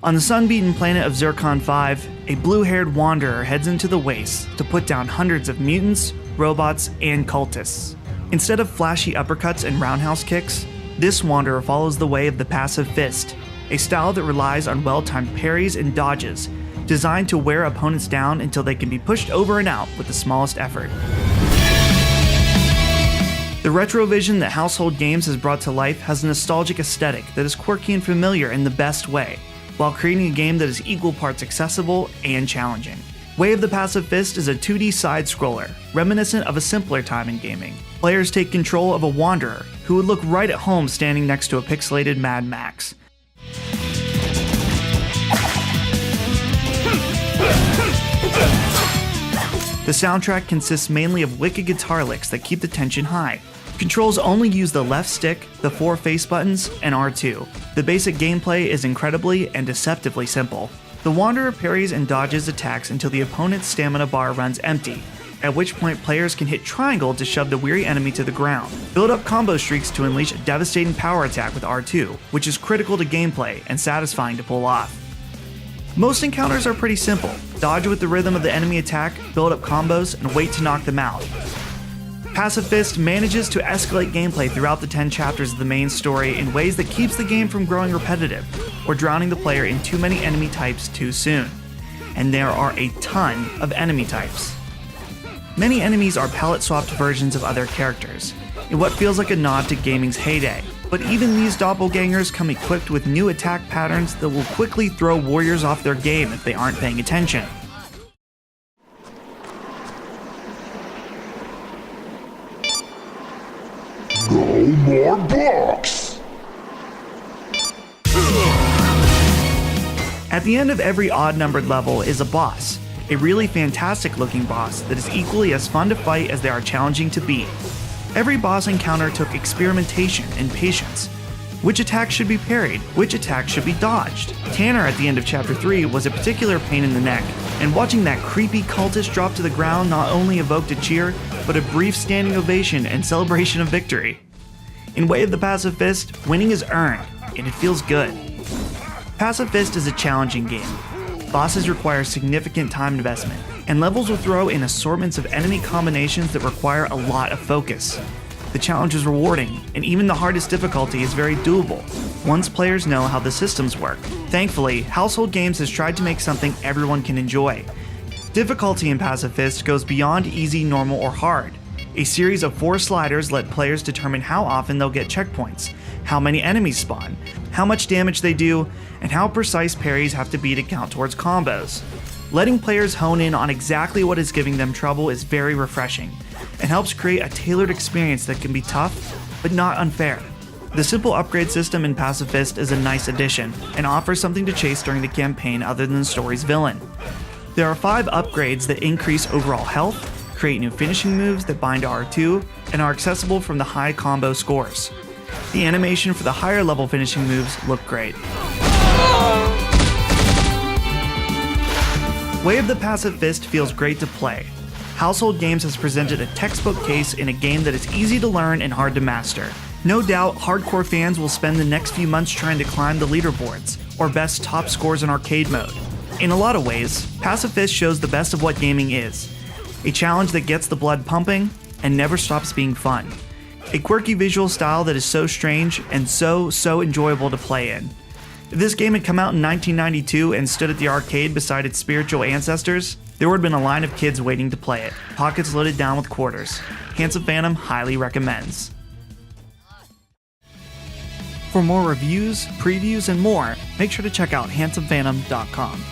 On the sun-beaten planet of Zircon 5, a blue-haired wanderer heads into the wastes to put down hundreds of mutants, robots, and cultists. Instead of flashy uppercuts and roundhouse kicks, this wanderer follows the way of the passive fist, a style that relies on well-timed parries and dodges, designed to wear opponents down until they can be pushed over and out with the smallest effort. The retro vision that Household Games has brought to life has a nostalgic aesthetic that is quirky and familiar in the best way, while creating a game that is equal parts accessible and challenging. Way of the Passive Fist is a 2D side-scroller, reminiscent of a simpler time in gaming. Players take control of a wanderer, who would look right at home standing next to a pixelated Mad Max. The soundtrack consists mainly of wicked guitar licks that keep the tension high. Controls only use the left stick, the 4 face buttons, and R2. The basic gameplay is incredibly and deceptively simple. The Wanderer parries and dodges attacks until the opponent's stamina bar runs empty, at which point players can hit triangle to shove the weary enemy to the ground. Build up combo streaks to unleash a devastating power attack with R2, which is critical to gameplay and satisfying to pull off. Most encounters are pretty simple. Dodge with the rhythm of the enemy attack, build up combos, and wait to knock them out. Passive Fist manages to escalate gameplay throughout the 10 chapters of the main story in ways that keeps the game from growing repetitive, or drowning the player in too many enemy types too soon. And there are a ton of enemy types. Many enemies are palette-swapped versions of other characters, in what feels like a nod to gaming's heyday. But even these doppelgangers come equipped with new attack patterns that will quickly throw warriors off their game if they aren't paying attention. No more blocks! At the end of every odd-numbered level is a boss, a really fantastic-looking boss that is equally as fun to fight as they are challenging to beat. Every boss encounter took experimentation and patience. Which attack should be parried? Which attack should be dodged? Tanner at the end of Chapter 3 was a particular pain in the neck, and watching that creepy cultist drop to the ground not only evoked a cheer, but a brief standing ovation and celebration of victory. In Way of the Passive Fist, winning is earned, and it feels good. Passive Fist is a challenging game. Bosses require significant time investment, and levels will throw in assortments of enemy combinations that require a lot of focus. The challenge is rewarding, and even the hardest difficulty is very doable, once players know how the systems work. Thankfully, Household Games has tried to make something everyone can enjoy. Difficulty in Passive Fist goes beyond easy, normal, or hard. A series of 4 sliders let players determine how often they'll get checkpoints, how many enemies spawn, how much damage they do, and how precise parries have to be to count towards combos. Letting players hone in on exactly what is giving them trouble is very refreshing, and helps create a tailored experience that can be tough, but not unfair. The simple upgrade system in Passive Fist is a nice addition, and offers something to chase during the campaign other than the story's villain. There are 5 upgrades that increase overall health, create new finishing moves that bind to R2, and are accessible from the high combo scores. The animation for the higher level finishing moves look great. Way of the Passive Fist feels great to play. Household Games has presented a textbook case in a game that is easy to learn and hard to master. No doubt, hardcore fans will spend the next few months trying to climb the leaderboards, or best top scores in arcade mode. In a lot of ways, Passive Fist shows the best of what gaming is. A challenge that gets the blood pumping, and never stops being fun. A quirky visual style that is so strange, and so enjoyable to play in. If this game had come out in 1992 and stood at the arcade beside its spiritual ancestors, there would have been a line of kids waiting to play it, pockets loaded down with quarters. Handsome Phantom highly recommends. For more reviews, previews, and more, make sure to check out handsomephantom.com.